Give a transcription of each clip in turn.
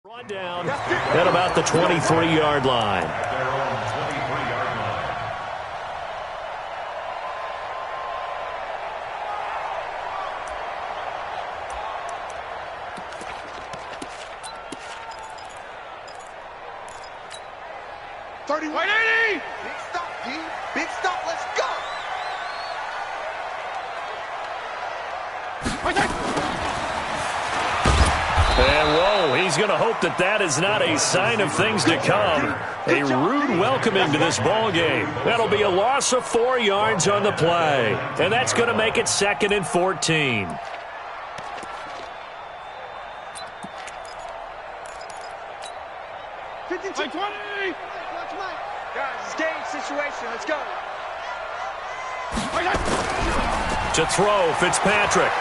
Run down at about the 23-yard line. Big stop, D. Big stop. Let's go. And whoa, he's going to hope that that is not a sign of things to come. A rude welcoming to this ball game. That'll be a loss of 4 yards on the play. And that's going to make it 2nd and 14. Guys, game situation. Let's go. To throw, Fitzpatrick.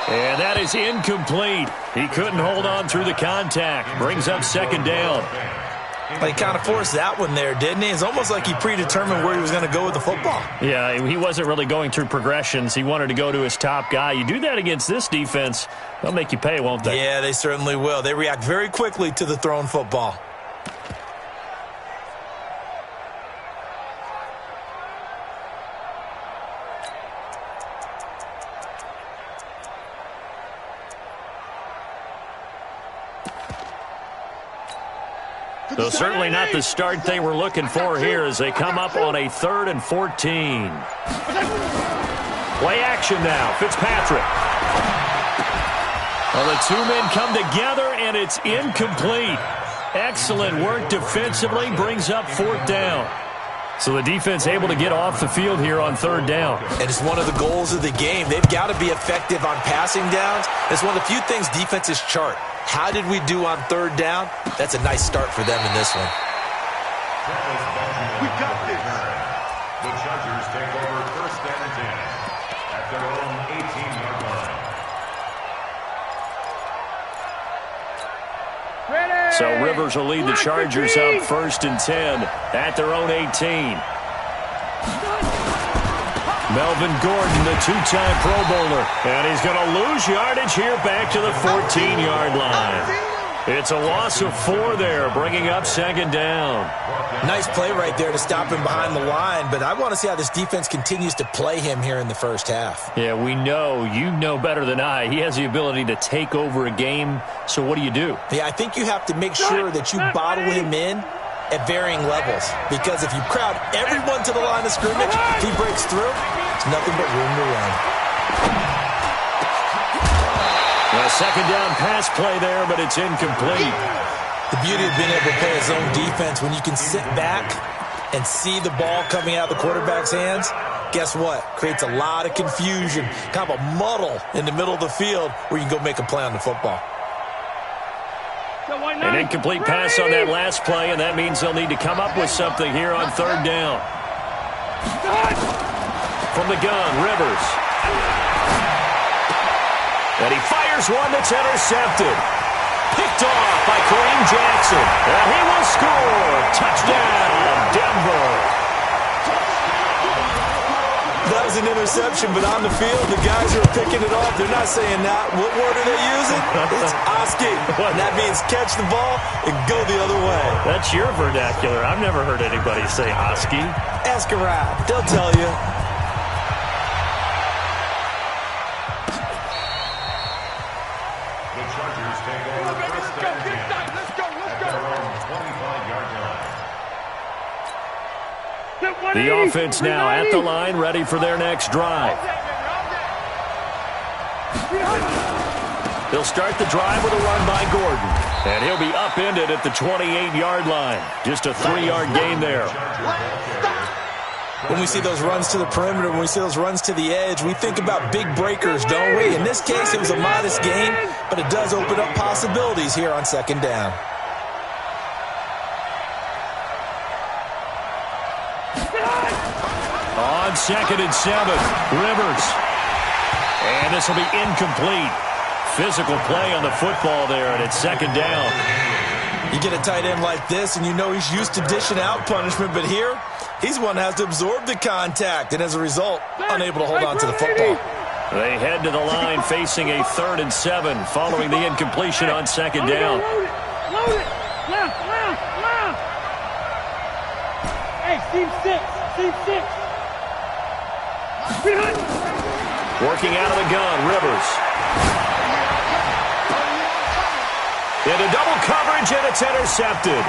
And that is incomplete. He couldn't hold on through the contact. Brings up 2nd down. Well, he kind of forced that one there, didn't he? It's almost like he predetermined where he was going to go with the football. Yeah, he wasn't really going through progressions. He wanted to go to his top guy. You do that against this defense, they'll make you pay, won't they? Yeah, they certainly will. They react very quickly to the thrown football. So certainly not the start they were looking for here as they come up on a 3rd and 14. Play action now. Fitzpatrick. Well, the 2 men come together, and it's incomplete. Excellent work defensively. Brings up 4th down. So the defense able to get off the field here on 3rd down. And it's one of the goals of the game. They've got to be effective on passing downs. It's one of the few things defenses chart. How did we do on 3rd down? That's a nice start for them in this one. We got this. The Chargers take over 1st and 10 at their own 18-yard line. So Rivers will lead the Chargers up 1st and 10 at their own 18. Melvin Gordon, the 2-time Pro Bowler, and he's going to lose yardage here back to the 14-yard line. It's a loss of 4 there, bringing up 2nd down. Nice play right there to stop him behind the line, but I want to see how this defense continues to play him here in the first half. Yeah, we know, you know better than I, he has the ability to take over a game, so what do you do? Yeah, I think you have to make sure that you bottle him in at varying levels, because if you crowd everyone to the line of scrimmage, if he breaks through, it's nothing but room to run. A 2nd down pass play there, but it's incomplete. The beauty of being able to play his own defense, when you can sit back and see the ball coming out of the quarterback's hands, guess what? Creates a lot of confusion, kind of a muddle in the middle of the field where you can go make a play on the football. An incomplete pass on that last play, and that means they'll need to come up with something here on 3rd down. From the gun, Rivers. And he fires one that's intercepted. Picked off by Kareem Jackson. And he will score. Touchdown, Denver. That was an interception, but on the field, the guys who are picking it off, they're not saying that. What word are they using? It's Oski. And that means catch the ball and go the other way. That's your vernacular. I've never heard anybody say Oski. Ask around. They'll tell you. The Chargers take over 1st and 10 Let's go. at their own 25-yard line. The offense now at the line, ready for their next drive. They'll start the drive with a run by Gordon. And he'll be upended at the 28-yard line. Just a 3-yard gain there. When we see those runs to the perimeter, when we see those runs to the edge, we think about big breakers, don't we? In this case, it was a modest gain, but it does open up possibilities here on 2nd down. On 2nd and 7, Rivers. And this will be incomplete. Physical play on the football there, and it's 2nd down. You get a tight end like this, and you know he's used to dishing out punishment, but here, he's one that has to absorb the contact, and as a result, unable to hold on to the football. They head to the line facing a 3rd and 7 following the incompletion on 2nd down. Load it. Left. Hey, team 6. Working out of the gun, Rivers. Into double coverage, and it's intercepted.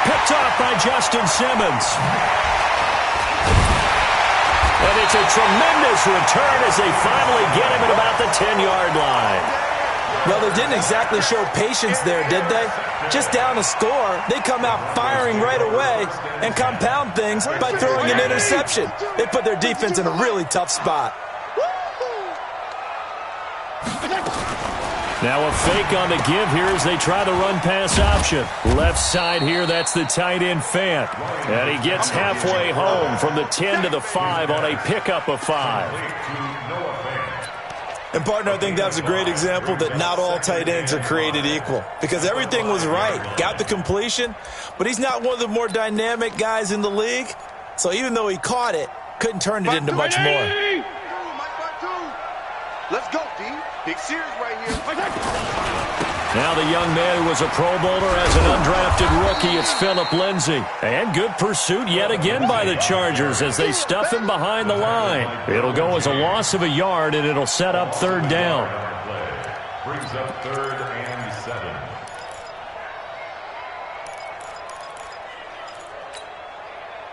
Picked off by Justin Simmons. And it's a tremendous return as they finally get him at about the 10-yard line. Well, they didn't exactly show patience there, did they? Just down a score, they come out firing right away and compound things by throwing an interception. They put their defense in a really tough spot. Now a fake on the give here as they try the run-pass option. Left side here, that's the tight end Fant. And he gets halfway home from the 10 to the 5 on a pickup of 5. And, partner, I think that was a great example that not all tight ends are created equal. Because everything was right. Got the completion, but he's not one of the more dynamic guys in the league. So even though he caught it, couldn't turn it into much more. Let's go, D. Big series right here. Now the young man who was a Pro Bowler as an undrafted rookie, it's Phillip Lindsay. And good pursuit yet again by the Chargers as they stuff him behind the line. It'll go as a loss of a yard, and it'll set up 3rd down. Brings up 3rd and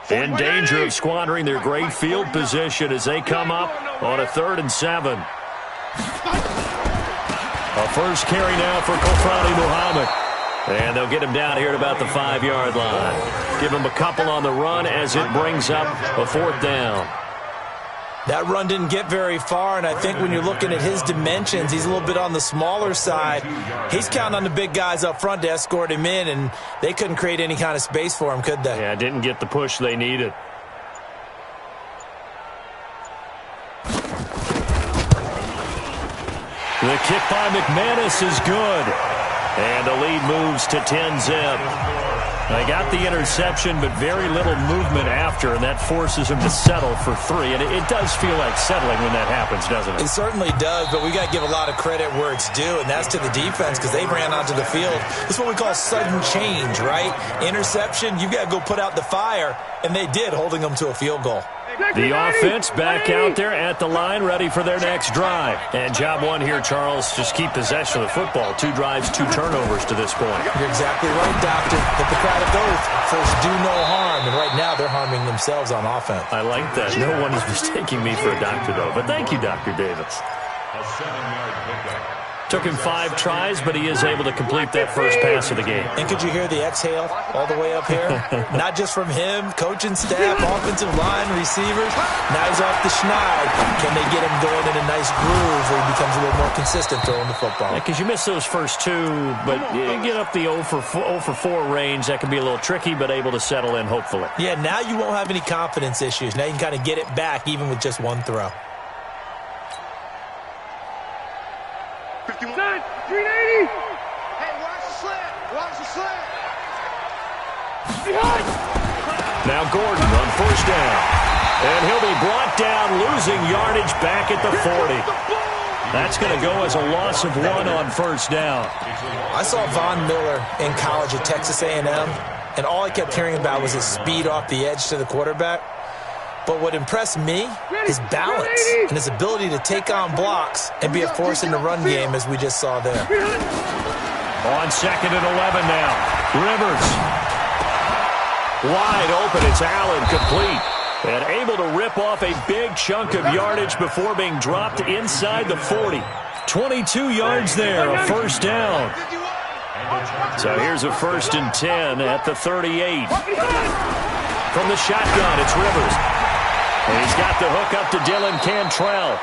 7. In danger of squandering their great field position as they come up on a 3rd and 7. A first carry now for Kofrani Muhammad. And they'll get him down here at about the 5-yard line. Give him a couple on the run as it brings up a 4th down. That run didn't get very far, and I think when you're looking at his dimensions, he's a little bit on the smaller side. He's counting on the big guys up front to escort him in, and they couldn't create any kind of space for him, could they? Yeah, didn't get the push they needed. The kick by McManus is good. And the lead moves to 10-zip. They got the interception, but very little movement after, and that forces them to settle for 3. And it does feel like settling when that happens, doesn't it? It certainly does, but we got to give a lot of credit where it's due, and that's to the defense because they ran onto the field. This is what we call sudden change, right? Interception, you got to go put out the fire, and they did, holding them to a field goal. The offense back out there at the line, ready for their next drive. And job one here, Charles, just keep possession of the football. 2 drives, 2 turnovers to this point. You're exactly right, Doctor. Hippocratic oath. First, do no harm. And right now, they're harming themselves on offense. I like that. No one is mistaking me for a doctor, though. But thank you, Dr. Davis. A 7-yard pickup. Took him 5 tries, but he is able to complete that first pass of the game. And could you hear the exhale all the way up here? Not just from him, coaching staff, offensive line, receivers. Now he's off the schneid. Can they get him going in a nice groove where he becomes a little more consistent throwing the football? Because you miss those first 2, but you get up the 0 for 4 range. That can be a little tricky, but able to settle in, hopefully. Yeah, now you won't have any confidence issues. Now you can kind of get it back even with just 1 throw. 51. 380. Hey, watch the slant. Watch the slant. Now Gordon on first down. And he'll be brought down, losing yardage back at the 40. That's going to go as a loss of 1 on first down. I saw Von Miller in college at Texas A&M, and all I kept hearing about was his speed off the edge to the quarterback. But what impressed me, his balance and his ability to take on blocks and be a force in the run game, as we just saw there. On 2nd and 11 now. Rivers. Wide open. It's Allen, complete. And able to rip off a big chunk of yardage before being dropped inside the 40. 22 yards there, a first down. So here's a 1st and 10 at the 38. From the shotgun, it's Rivers. And he's got the hook up to Dylan Cantrell.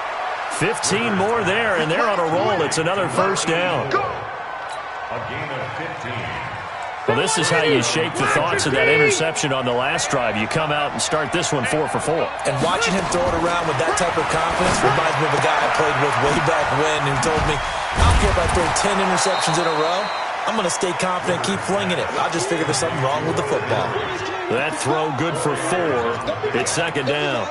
15 more there, and they're on a roll. It's another first down. A gain of 15. Well, this is how you shake the thoughts of that interception on the last drive. You come out and start this one 4 for 4. And watching him throw it around with that type of confidence reminds me of a guy I played with way back when who told me, I don't care if I throw 10 interceptions in a row. I'm going to stay confident, keep flinging it. I'll just figure there's something wrong with the football. That throw good for 4. It's 2nd down.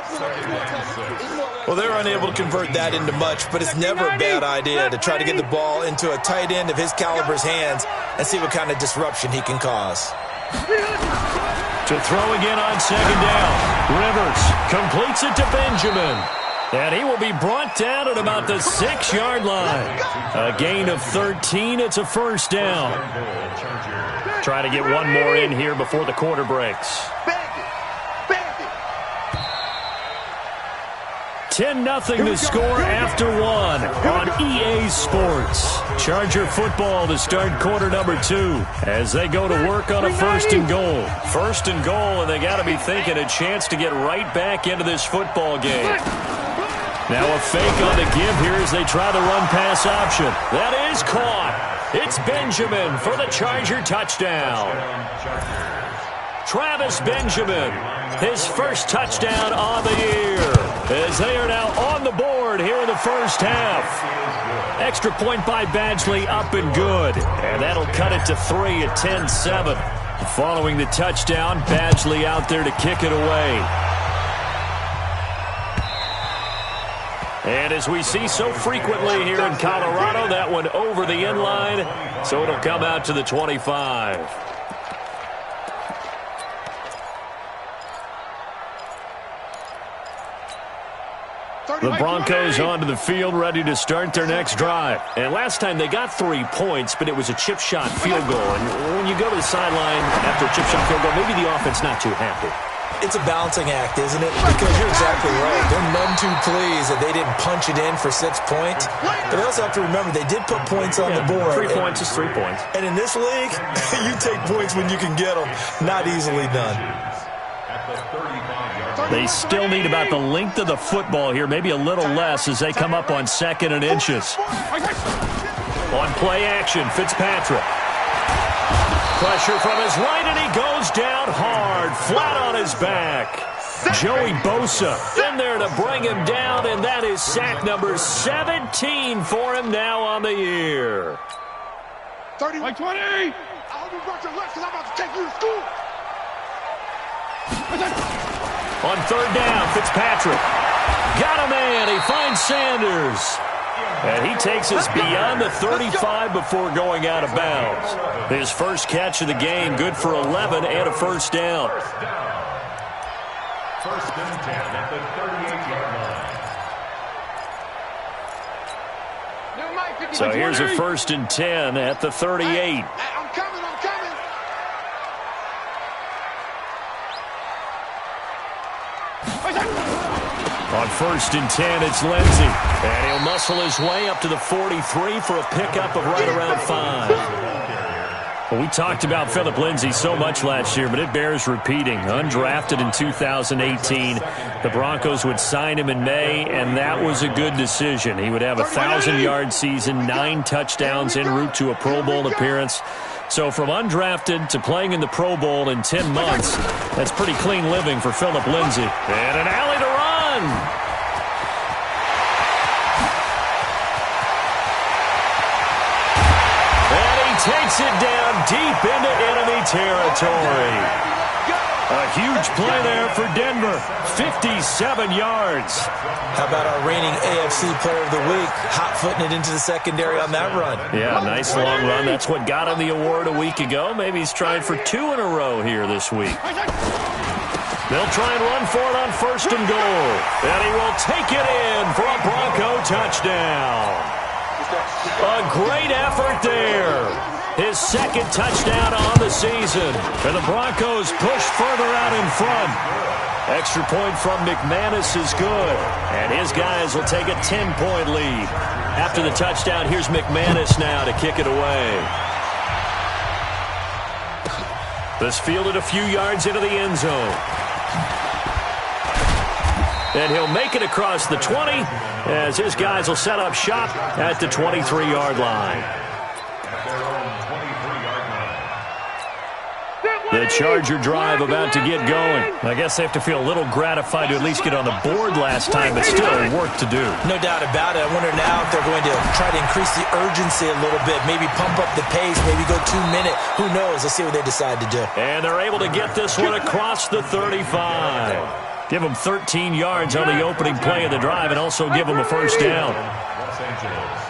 Well, they're unable to convert that into much, but it's never a bad idea to try to get the ball into a tight end of his caliber's hands and see what kind of disruption he can cause. To throw again on second down. Rivers completes it to Benjamin. And he will be brought down at about the 6-yard line. A gain of 13. It's a first down. Trying to get one more in here before the quarter breaks. 10-0 to score after one on EA Sports. Charger football to start quarter number 2 as they go to work on a first and goal. First and goal, and they got to be thinking a chance to get right back into this football game. Now a fake on the give here as they try the run-pass option. That is caught. It's Benjamin for the Charger touchdown. Travis Benjamin, his first touchdown on the year, as they are now on the board here in the first half. Extra point by Badgley up and good, and that'll cut it to 3 at 10-7. Following the touchdown, Badgley out there to kick it away. And as we see so frequently here in Colorado, that one over the end line, so it'll come out to the 25. The Broncos onto the field, ready to start their next drive. And last time they got 3 points, but it was a chip shot field goal. And when you go to the sideline after a chip shot field goal, maybe the offense not too happy. It's a balancing act, isn't it? Because you're exactly right. They're none too pleased that they didn't punch it in for 6 points. But they also have to remember they did put points on the board. 3 points is 3 points. And in this league, you take points when you can get them. Not easily done. They still need about the length of the football here, maybe a little less as they come up on 2nd and inches. On play action, Fitzpatrick. Pressure from his right, and he goes down hard, flat on his back. Joey Bosa in there to bring him down, and that is sack number 17 for him now on the year. 30, 20. I'll be back to left because I'm about to take you to school. On 3rd down, Fitzpatrick. Got a man. He finds Sanders. And he takes us beyond the 35 before going out of bounds. His first catch of the game, good for 11 and a first down. First and 10 at the 38-yard line. So here's a 1st and 10 at the 38. I'm coming. On 1st and 10, it's Lindsey. And he'll muscle his way up to the 43 for a pickup of right around 5. Well, we talked about Phillip Lindsay so much last year, but it bears repeating. Undrafted in 2018. The Broncos would sign him in May, and that was a good decision. He would have a 1,000-yard season, 9 touchdowns en route to a Pro Bowl appearance. So from undrafted to playing in the Pro Bowl in 10 months, that's pretty clean living for Phillip Lindsay. And an alley to run. And he takes it down deep into enemy territory. A huge play there for Denver. 57 yards. How about our reigning AFC Player of the Week, hot-footing it into the secondary on that run? Yeah, nice long run. That's what got him the award a week ago. Maybe he's trying for 2 in a row here this week. They'll try and run for it on 1st and goal. And he will take it in for a Bronco touchdown. A great effort there. His 2nd touchdown on the season. And the Broncos push further out in front. Extra point from McManus is good. And his guys will take a 10-point lead. After the touchdown, here's McManus now to kick it away. This fielded a few yards into the end zone. And he'll make it across the 20 as his guys will set up shop at the 23-yard line. The Charger drive about to get going. I guess they have to feel a little gratified to at least get on the board last time, but still work to do. No doubt about it. I wonder now if they're going to try to increase the urgency a little bit, maybe pump up the pace, maybe go 2-minute. Who knows? Let's see what they decide to do. And they're able to get this one across the 35. Give them 13 yards on the opening play of the drive and also give them a first down. Los Angeles.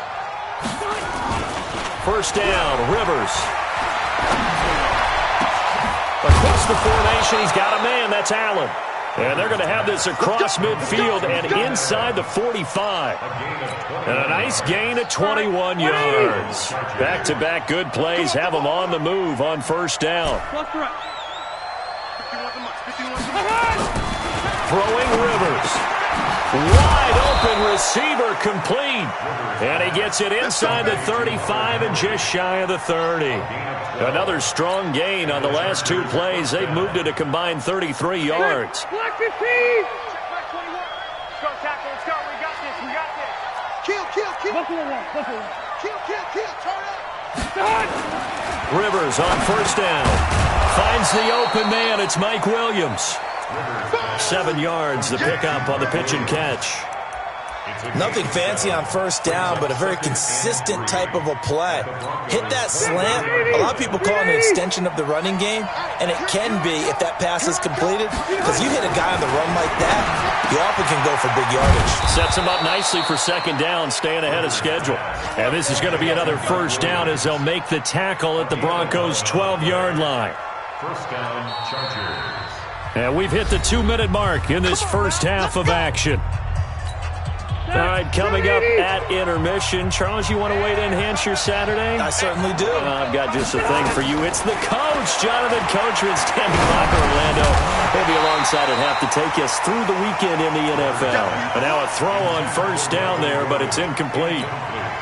First down, Rivers. Across the formation, he's got a man. That's Allen. And they're going to have this across midfield and inside the 45. And a nice gain of 21 yards. Back-to-back good plays have them on the move on first down. Throwing Rivers. Wide open receiver complete. And he gets it inside the 35 and just shy of the 30. Another strong gain on the last two plays. They've moved it a combined 33 yards. Black 15. Kill. Buffalo one. Kill. Turn up. Rivers on first down. Finds the open man. It's Mike Williams. 7 yards, the pickup on the pitch and catch. Nothing fancy on first down, but a very consistent type of a play. Hit that slant. A lot of people call it an extension of the running game, and it can be if that pass is completed, because you hit a guy on the run like that, you often can go for big yardage. Sets him up nicely for second down, staying ahead of schedule. And this is going to be another first down as they'll make the tackle at the Broncos' 12-yard line. First down, Chargers. And we've hit the 2-minute mark in this first half of action. All right, coming up at intermission. Charles, you want to wait to enhance your Saturday? I certainly do. I've got just a thing for you. It's the coach, Jonathan Coachman, standing by for Orlando. He'll be alongside at half to take us through the weekend in the NFL. But now a throw on first down there, but it's incomplete.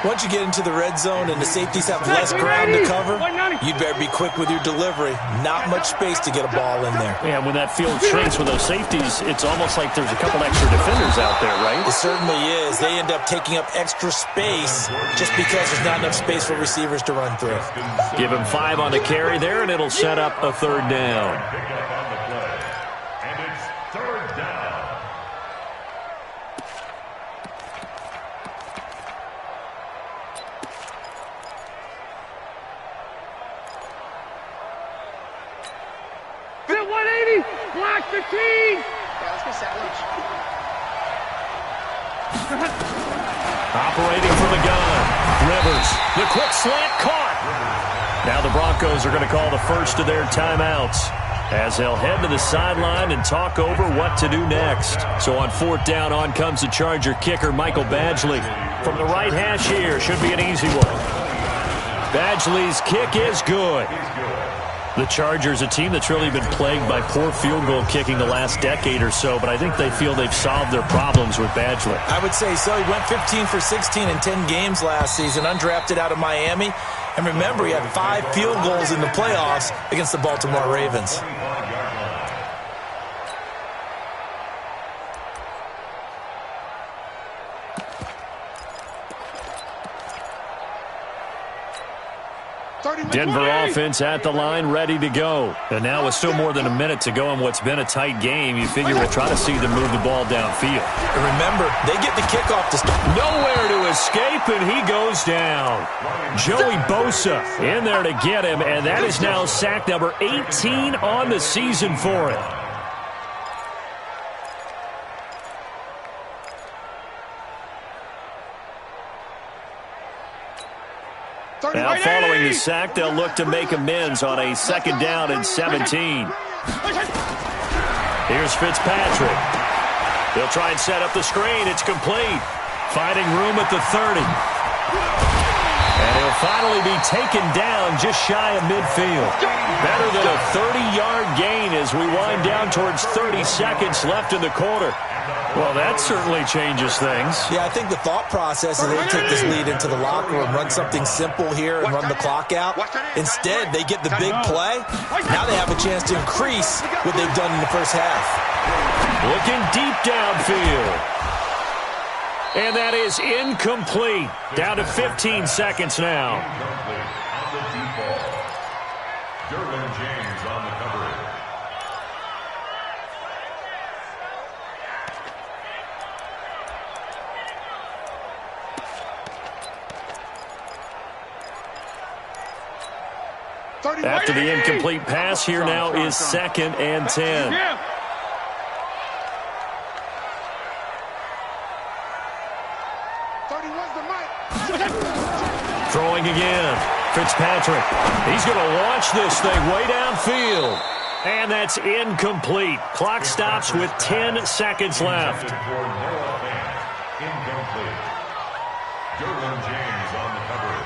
Once you get into the red zone and the safeties have less ground to cover, you'd better be quick with your delivery. Not much space to get a ball in there. Yeah, when that field shrinks with those safeties, it's almost like there's a couple extra defenders out there, right? It certainly is. They end up taking up extra space just because there's not enough space for receivers to run through. Give him 5 on the carry there, and it'll set up a third down. Pick up on the play. And it's third down. Hit 180. Black 15. Let's get sandwich. Operating from the gun. Rivers. The quick slant caught. Now the Broncos are going to call the first of their timeouts as they'll head to the sideline and talk over what to do next. So on fourth down, on comes the Charger kicker, Michael Badgley. From the right hash here, should be an easy one. Badgley's kick is good. The Chargers, a team that's really been plagued by poor field goal kicking the last decade or so, but I think they feel they've solved their problems with Badgley. I would say so. He went 15 for 16 in 10 games last season, undrafted out of Miami. And remember, he had 5 field goals in the playoffs against the Baltimore Ravens. Denver offense at the line, ready to go. And now with still more than a minute to go in what's been a tight game, you figure we'll try to see them move the ball downfield. And remember, they get the kickoff to start. Nowhere to escape, and he goes down. Joey Bosa in there to get him, and that is now sack number 18 on the season for him. Now following the sack, they'll look to make amends on a second down and 17. Here's Fitzpatrick. He'll try and set up the screen. It's complete. Finding room at the 30. And he'll finally be taken down just shy of midfield. Better than a 30-yard gain as we wind down towards 30 seconds left in the quarter. Well, that certainly changes things. Yeah, I think the thought process is they take this lead into the locker room, run something simple here, and run the clock out. Instead, they get the big play. Now they have a chance to increase what they've done in the first half. Looking deep downfield. And that is incomplete. Down to 15 seconds now. On the deep ball. Derwin James on the coverage. After the incomplete pass, here now is 2nd and 10. again. Fitzpatrick. He's going to launch this thing way downfield. And that's incomplete. Clock stops with 10 seconds left. Incomplete. Derwin James on the cover.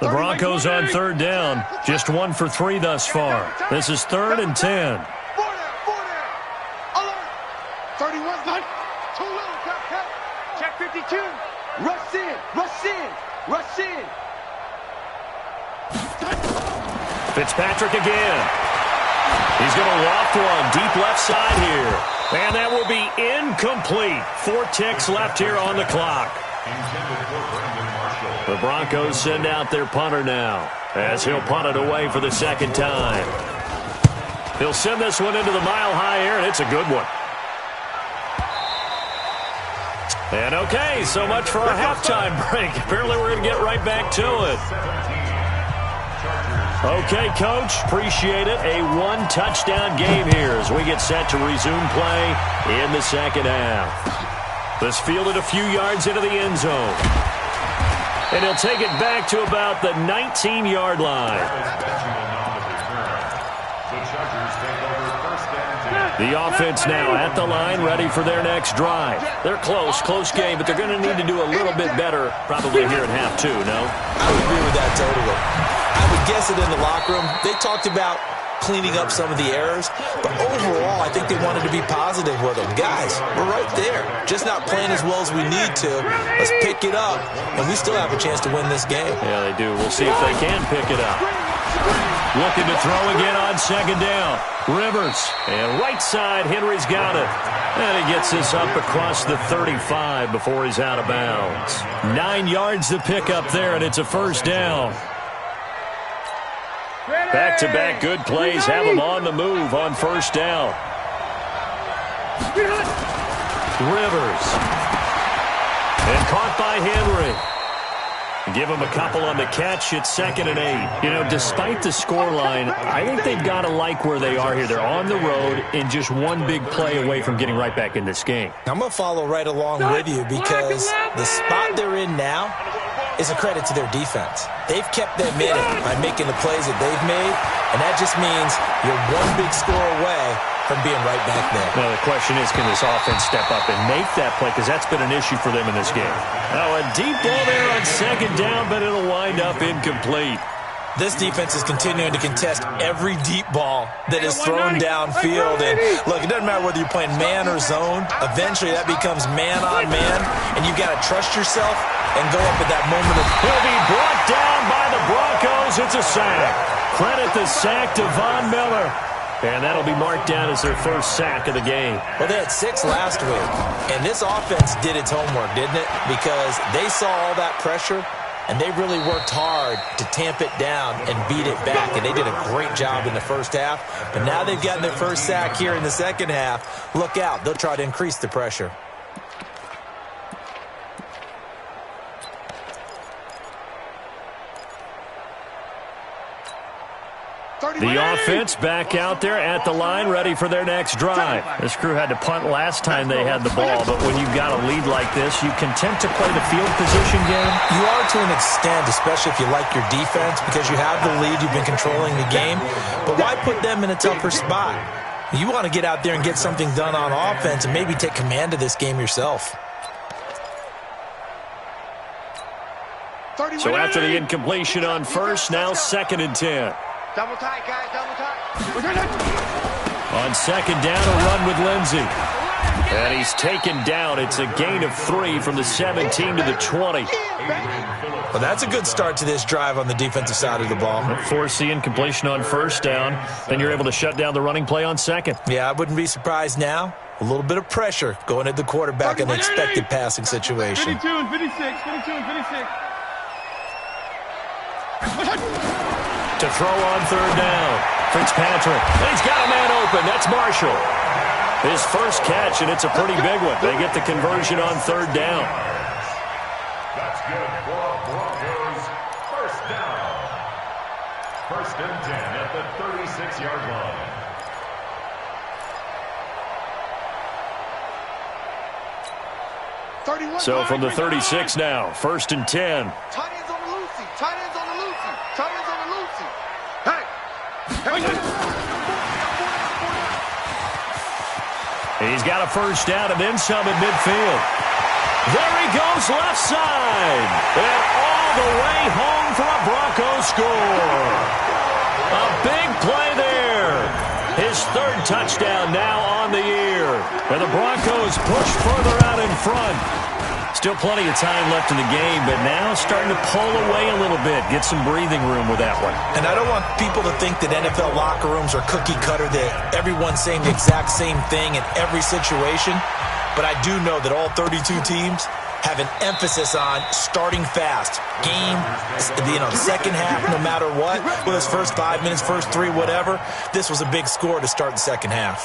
The Broncos on third down. Just 1 for 3 thus far. This is 3rd and 10. 4 down. Alert. 31. Too little. Cut. Check 52. Rush in. Fitzpatrick again. He's going to loft one deep left side here. And that will be incomplete. 4 ticks left here on the clock. The Broncos send out their punter now, as he'll punt it away for the second time. He'll send this one into the mile-high air, and it's a good one. And okay, so much for our halftime break. Apparently we're going to get right back to it. Okay, Coach, appreciate it. A 1-touchdown game here as we get set to resume play in the second half. This fielded a few yards into the end zone. And he'll take it back to about the 19-yard line. The offense now at the line, ready for their next drive. They're close game, but they're going to need to do a little bit better probably here in half 2, no? I would agree with that totally. I would guess it in the locker room. They talked about cleaning up some of the errors, but overall, I think they wanted to be positive with them. Guys, we're right there. Just not playing as well as we need to. Let's pick it up, and we still have a chance to win this game. Yeah, they do. We'll see if they can pick it up. Looking to throw again on second down. Rivers, and right side, Henry's got it. And he gets this up across the 35 before he's out of bounds. 9 yards to pick up there, and it's a first down. Back-to-back good plays have them on the move on first down. Rivers. And caught by Henry. Give him a couple on the catch. It's 2nd and 8. You know, despite the scoreline, I think they've got to like where they are here. They're on the road and just one big play away from getting right back in this game. I'm going to follow right along with you because the spot they're in now is a credit to their defense. They've kept them in it by making the plays that they've made, and that just means you're one big score away from being right back there. Now, the question is, can this offense step up and make that play? Because that's been an issue for them in this game. Oh, a deep ball there on second down, but it'll wind up incomplete. This defense is continuing to contest every deep ball that is thrown downfield. And, look, it doesn't matter whether you're playing man or zone. Eventually, that becomes man-on-man, and you've got to trust yourself and go up at that moment of... He'll be brought down by the Broncos. It's a sack. Credit the sack to Von Miller. And that'll be marked down as their first sack of the game. Well, they had 6 last week, and this offense did its homework, didn't it? Because they saw all that pressure, and they really worked hard to tamp it down and beat it back, and they did a great job in the first half. But now they've gotten their first sack here in the second half. Look out. They'll try to increase the pressure. The offense back out there at the line, ready for their next drive. This crew had to punt last time they had the ball, but when you've got a lead like this, you content to play the field position game? You are to an extent, especially if you like your defense, because you have the lead, you've been controlling the game. But why put them in a tougher spot? You want to get out there and get something done on offense and maybe take command of this game yourself. So after the incompletion on first, now 2nd and 10. Double tight, guys, double tight. On second down, a run with Lindsey. And he's taken down. It's a gain of 3 from the 17 to the 20. Well, that's a good start to this drive on the defensive side of the ball. Force the incompletion on first down. Then you're able to shut down the running play on second. Yeah, I wouldn't be surprised now. A little bit of pressure going at the quarterback in an expected passing situation. 52 and 56, 52 and 56. To throw on third down. Fitzpatrick. He's got a man open. That's Marshall. His first catch, and it's a pretty big one. They get the conversion on third down. That's good for Broncos. First down. 1st and 10 at the 36-yard line. So from the 36 now, 1st and 10. Tight ends on the Lucy. Tight ends on the Lucy. Tight ends on the Lucy. Hey. He's got a first down and then some at midfield. There he goes left side. And all the way home for a Broncos score. A big play there. His 3rd touchdown now on the year. And the Broncos push further out in front. Still plenty of time left in the game, but now starting to pull away a little bit. Get some breathing room with that one. And I don't want people to think that NFL locker rooms are cookie cutter, that everyone's saying the exact same thing in every situation. But I do know that all 32 teams have an emphasis on starting fast. Game, the second half, no matter what. Whether it's first 5 minutes, first 3, whatever. This was a big score to start the second half.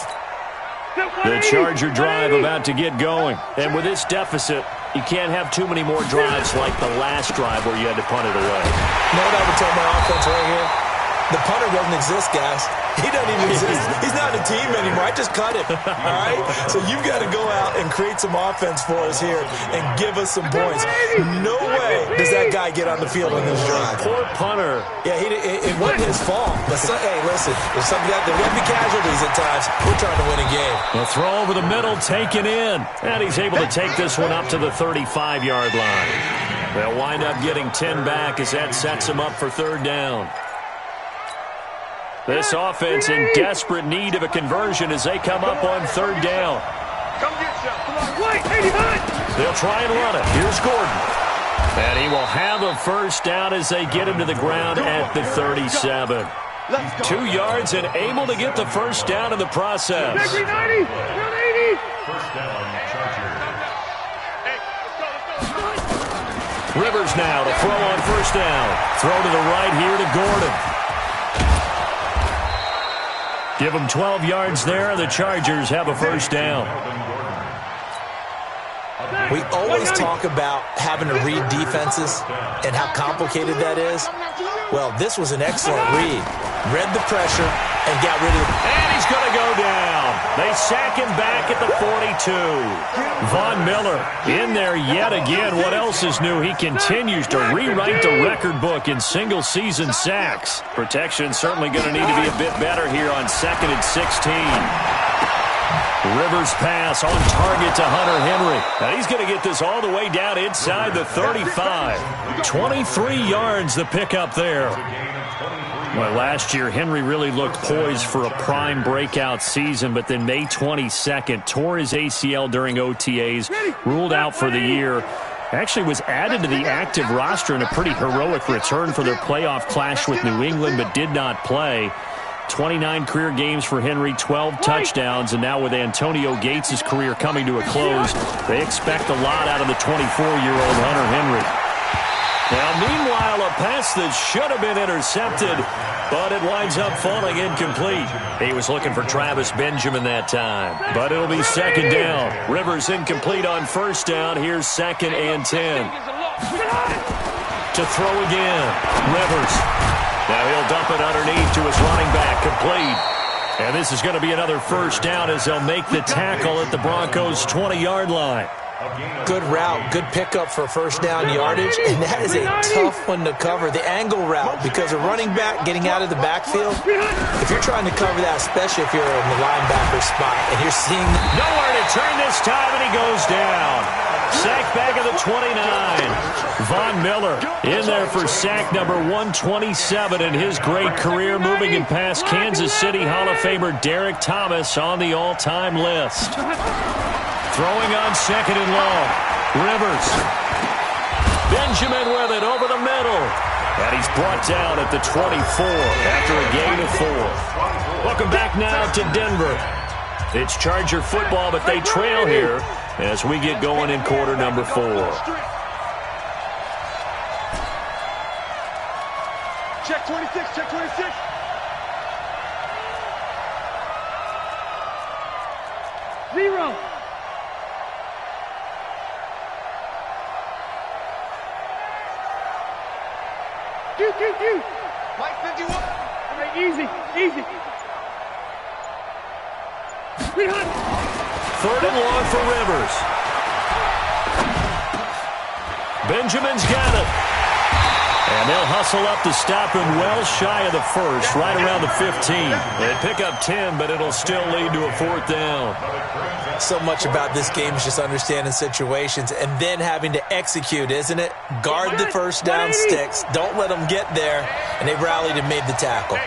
The Charger drive about to get going. And with this deficit, you can't have too many more drives like the last drive where you had to punt it away. You know what I would tell my offense right here? The punter doesn't exist, guys. He doesn't even exist. He's not a team anymore. I just cut him. All right? So you've got to go out and create some offense for us here and give us some points. No way does that guy get on the field on this drive. Poor punter. Yeah, it wasn't his fault. But, hey, listen, there's going to be casualties at times. We're trying to win a game. The throw over the middle taken in. And he's able to take this one up to the 35-yard line. They'll wind up getting 10 back as that sets him up for 3rd down. This offense in desperate need of a conversion as they come up on 3rd down. Come get some. Come on. Wait, 89. They'll try and run it. Here's Gordon. And he will have a first down as they get him to the ground at the 37. 2 yards and able to get the first down in the process. 90. 80. First down, Chargers. Rivers now to throw on first down. Throw to the right here to Gordon. Give them 12 yards there. The Chargers have a first down. We always talk about having to read defenses and how complicated that is. Well, this was an excellent read. Read the pressure and got rid of it. And he's going to go down. They sack him back at the 42. Von Miller in there yet again. What else is new? He continues to rewrite the record book in single-season sacks. Protection certainly going to need to be a bit better here on 2nd and 16. Rivers pass on target to Hunter Henry. Now he's going to get this all the way down inside the 35. 23 yards the pickup there. Well, last year, Henry really looked poised for a prime breakout season, but then May 22nd, tore his ACL during OTAs, ruled out for the year. Actually was added to the active roster in a pretty heroic return for their playoff clash with New England, but did not play. 29 career games for Henry, 12 touchdowns, and now with Antonio Gates' career coming to a close, they expect a lot out of the 24-year-old Hunter Henry. Now, meanwhile, a pass that should have been intercepted, but it winds up falling incomplete. He was looking for Travis Benjamin that time, but it'll be 2nd down. Rivers incomplete on first down. Here's 2nd and 10. To throw again. Rivers. Now he'll dump it underneath to his running back, complete. And this is going to be another first down as they'll make the tackle at the Broncos' 20-yard line. Good route, good pickup for first down yardage, and that is a tough one to cover. The angle route, because a running back getting out of the backfield, if you're trying to cover that, especially if you're in the linebacker spot, and you're seeing... Nowhere to turn this time, and he goes down. Sack back of the 29. Von Miller in there for sack number 127 in his great career, moving and past Kansas City Hall of Famer Derek Thomas on the all-time list. Throwing on 2nd and long. Rivers. Benjamin with it over the middle. And he's brought down at the 24 after a gain of 4. Welcome back now to Denver. It's Charger football, but they trail here as we get going in quarter number 4. Check 26, check 26. Zero. Q. Mike 51. All right, easy. 3rd and long for Rivers. Benjamin's got it. And they'll hustle up to stop him well shy of the first, right around the 15. They pick up 10, but it'll still lead to a 4th down. So much about this game is just understanding situations and then having to execute, isn't it? Guard the first down sticks. Don't let them get there. And they rallied and made the tackle.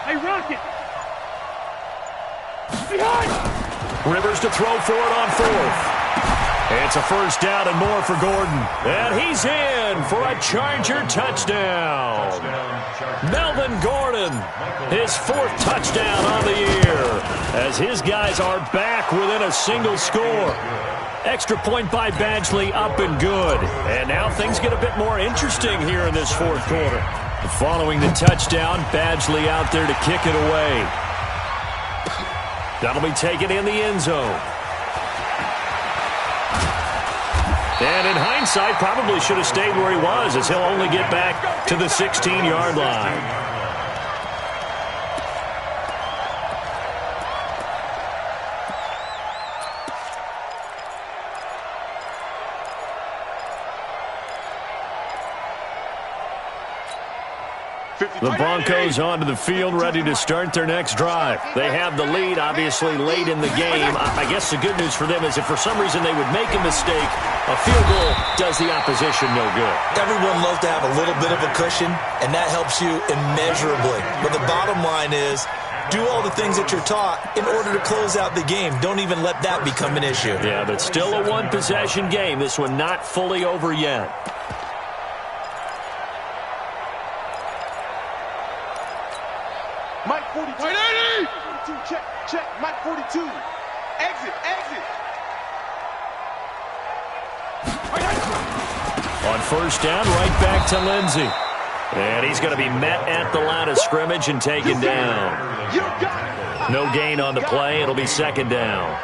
Hey, Rocket! Rivers to throw for it on 4th. It's a 1st down and more for Gordon. And he's in for a Charger touchdown. Melvin Gordon, his 4th touchdown on the year, as his guys are back within a single score. Extra point by Badgley, up and good. And now things get a bit more interesting here in this 4th quarter. Following the touchdown, Badgley out there to kick it away. That'll be taken in the end zone. And in hindsight, probably should have stayed where he was, as he'll only get back to the 16-yard line. The Broncos onto the field, ready to start their next drive. They have the lead, obviously, late in the game. I guess the good news for them is if for some reason they would make a mistake, a field goal does the opposition no good. Everyone loves to have a little bit of a cushion, and that helps you immeasurably. But the bottom line is, do all the things that you're taught in order to close out the game. Don't even let that become an issue. Yeah, but still a one-possession game. This one not fully over yet. Mike 42. 42, check. Mike 42. Exit. On 1st down, right back to Lindsey. And he's going to be met at the line of scrimmage and taken down. You got it. No gain on the play. It'll be 2nd down.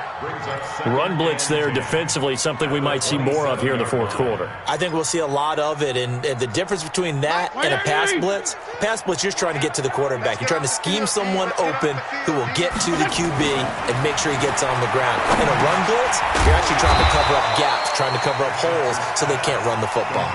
Run blitz there defensively, something we might see more of here in the 4th quarter. I think we'll see a lot of it, and the difference between that and a pass blitz, you're just trying to get to the quarterback. You're trying to scheme someone open who will get to the QB and make sure he gets on the ground. In a run blitz, you're actually trying to cover up gaps, trying to cover up holes so they can't run the football.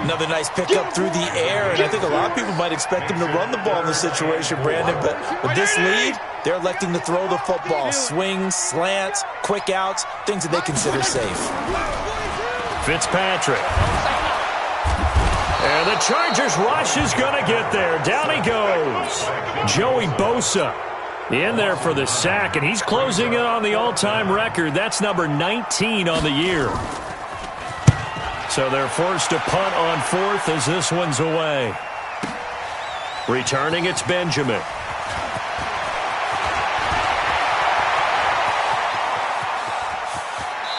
Another nice pickup through the air, and I think a lot of people might expect them to run the ball in this situation, Brandon, but with this lead, they're electing to throw the football. Swings, slants, quick outs, things that they consider safe. Fitzpatrick. And the Chargers rush is going to get there. Down he goes. Joey Bosa in there for the sack, and he's closing in on the all-time record. That's number 19 on the year. So they're forced to punt on 4th as this one's away. Returning, it's Benjamin.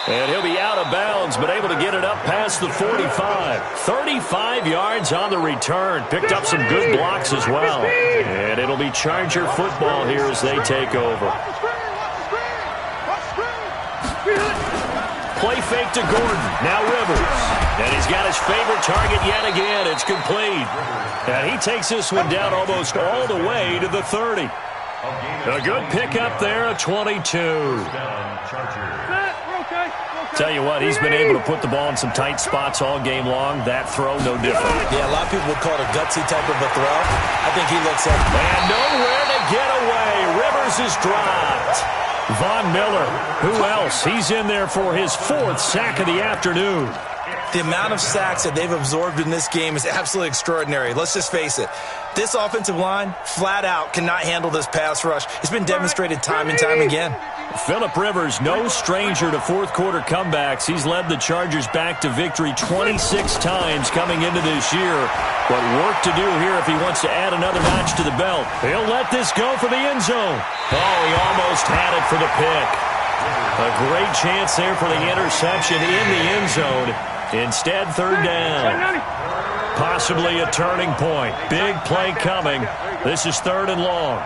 And he'll be out of bounds, but able to get it up past the 45. 35 yards on the return. Picked up some good blocks as well. And it'll be Charger football here as they take over. Play fake to Gordon. Now Rivers. And he's got his favorite target yet again. It's complete. And he takes this one down almost all the way to the 30. A good pickup there, a 22. Tell you what, he's been able to put the ball in some tight spots all game long. That throw, no different. Yeah, a lot of people would call it a gutsy type of a throw. I think he looks at it. And nowhere to get away. Rivers is dropped. Von Miller, who else? He's in there for his 4th sack of the afternoon. The amount of sacks that they've absorbed in this game is absolutely extraordinary. Let's just face it. This offensive line, flat out, cannot handle this pass rush. It's been demonstrated time and time again. Phillip Rivers, no stranger to 4th quarter comebacks. He's led the Chargers back to victory 26 times coming into this year. But work to do here if he wants to add another notch to the belt. He'll let this go for the end zone. Oh, he almost had it for the pick. A great chance there for the interception in the end zone. Instead, 3rd down. Possibly a turning point. Big play coming. This is 3rd and long.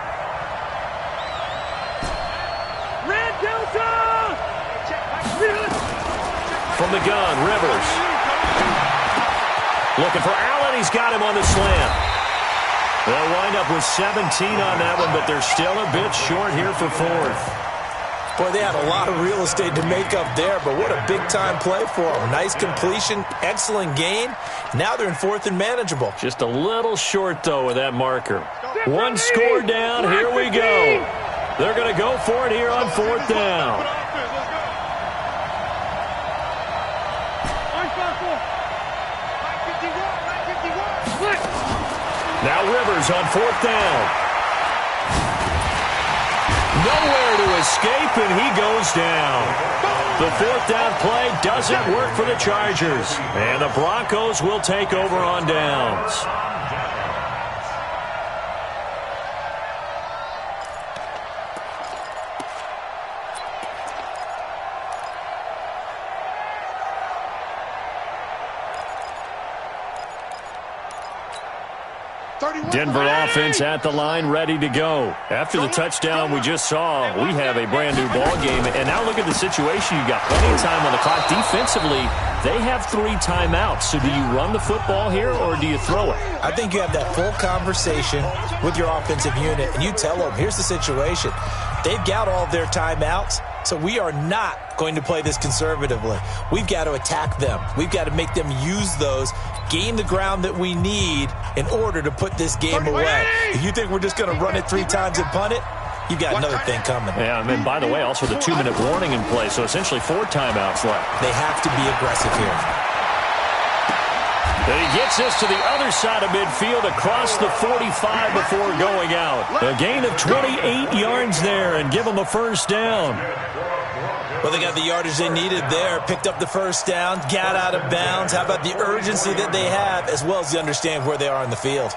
From the gun, Rivers. Looking for Allen. He's got him on the slant. They'll wind up with 17 on that one, but they're still a bit short here for fourth. Boy, they had a lot of real estate to make up there, but what a big-time play for them. Nice completion, excellent gain. Now they're in fourth and manageable. Just a little short, though, with that marker. One score down. Here we go. They're going to go for it here on fourth down. Now Rivers on fourth down. Nowhere to escape, and he goes down. The fourth down play doesn't work for the Chargers. And the Broncos will take over on downs. Denver offense at the line, ready to go. After the touchdown we just saw, we have a brand-new ball game. And now look at the situation. You've got plenty of time on the clock. Defensively, they have 3 timeouts. So do you run the football here, or do you throw it? I think you have that full conversation with your offensive unit, and you tell them, here's the situation. They've got all of their timeouts, so we are not going to play this conservatively. We've got to attack them. We've got to make them use those, gain the ground that we need in order to put this game away. If you think we're just going to run it 3 times and punt it, you've got another thing coming. Yeah, and then, by the way, also the 2-minute warning in play, so essentially 4 timeouts left. They have to be aggressive here. And he gets us to the other side of midfield across the 45 before going out. A gain of 28 yards there and give them a first down. Well, they got the yardage they needed there, picked up the first down, got out of bounds. How about the urgency that they have, as well as the understand where they are in the field?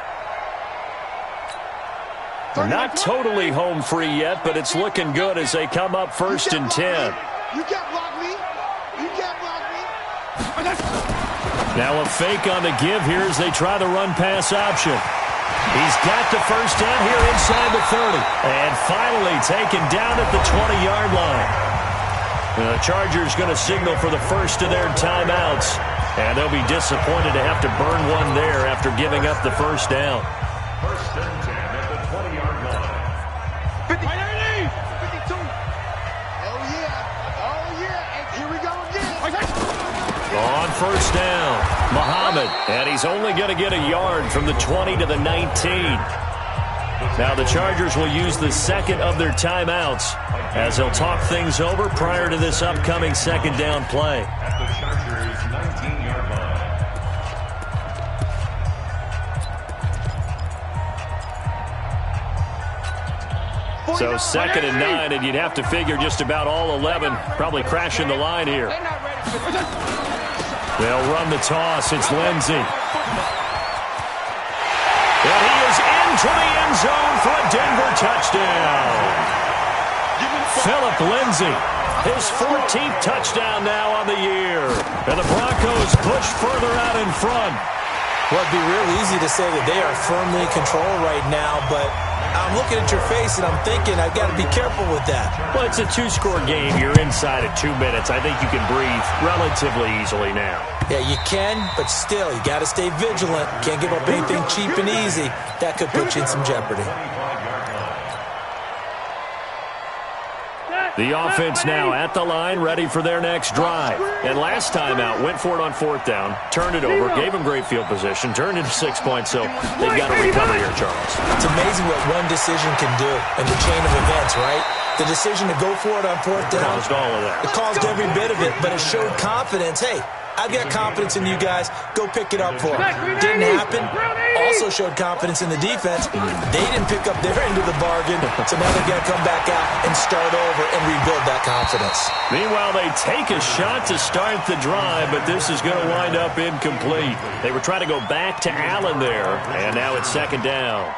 Not totally home free yet, but it's looking good as they come up first and 10. You can't block me. You can't block me. Now a fake on the give here as they try the run-pass option. He's got the first down here inside the 30. And finally taken down at the 20-yard line. The Chargers going to signal for the first of their timeouts. And they'll be disappointed to have to burn one there after giving up the first down. First and 10 at the 20-yard line. 50. 52. Oh, yeah. Oh, yeah. And here we go again. On first down, Muhammad. And he's only going to get a yard from the 20 to the 19. Now the Chargers will use the second of their timeouts as they'll talk things over prior to this upcoming second down play. At the Chargers' 19-yard line. So second and 9, and you'd have to figure just about all 11 probably crashing the line here. They'll run the toss. It's Lindsey. And he is into the end zone for a Denver touchdown. Phillip Lindsay, his 14th touchdown now on the year. And the Broncos push further out in front. Well, it'd be real easy to say that they are firmly in control right now, but I'm looking at your face and I'm thinking I've got to be careful with that. Well, it's a 2-score game. You're inside at 2 minutes. I think you can breathe relatively easily now. Yeah, you can, but still, you got to stay vigilant. Can't give up anything cheap and easy. That could put you in some jeopardy. The offense now at the line, ready for their next drive. And last time out, went for it on fourth down, turned it over, gave them great field position, turned into 6 points, so they've got to recover here, Charles. It's amazing what one decision can do in the chain of events, right? The decision to go for it on fourth down. Caused all of that. It caused every bit of it, but it showed confidence. Hey, I've got confidence in you guys. Go pick it up for them. Didn't happen. Also showed confidence in the defense. They didn't pick up their end of the bargain, so now they've got to come back out and start over and rebuild that confidence. Meanwhile, they take a shot to start the drive, but this is going to wind up incomplete. They were trying to go back to Allen there, and now it's second down.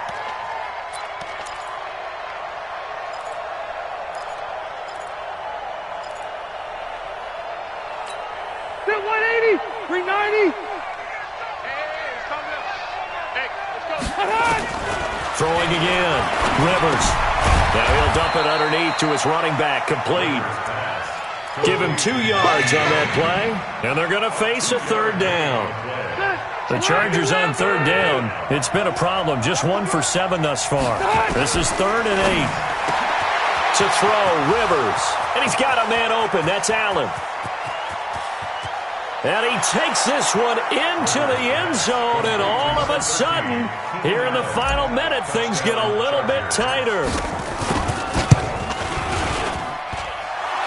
Hit 180, 390. Throwing again. Rivers. Now he'll dump it underneath to his running back. Complete. Give him 2 yards on that play, and they're going to face a third down. The Chargers on third down. It's been a problem. Just 1 for 7 thus far. This is 3rd and 8. To throw, Rivers. And he's got a man open. That's Allen. And he takes this one into the end zone, and all of a sudden, here in the final minute, things get a little bit tighter.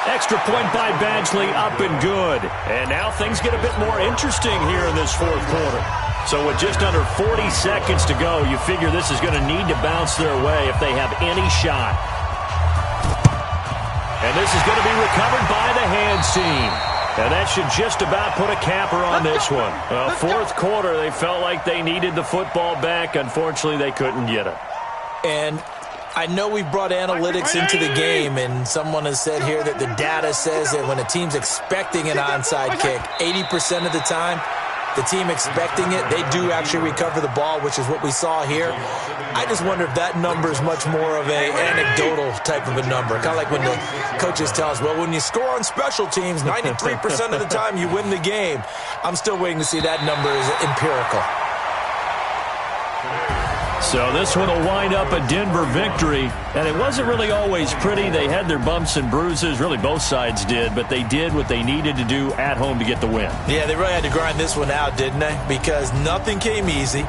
Extra point by Badgley, up and good. And now things get a bit more interesting here in this fourth quarter. So with just under 40 seconds to go, you figure this is going to need to bounce their way if they have any shot. And this is going to be recovered by the hands team. And that should just about put a capper on this one. Fourth quarter, they felt like they needed the football back. Unfortunately, they couldn't get it. And I know we brought analytics into the game, and someone has said here that the data says that when a team's expecting an onside kick, 80% of the time, the team expecting it, they do actually recover the ball, which is what we saw here. I just wonder if that number is much more of an anecdotal type of a number. Kind of like when the coaches tell us, well, when you score on special teams, 93% of the time you win the game. I'm still waiting to see that number is empirical. So this one will wind up a Denver victory, and it wasn't really always pretty. They had their bumps and bruises. Really, both sides did, but they did what they needed to do at home to get the win. Yeah, they really had to grind this one out, didn't they? Because nothing came easy.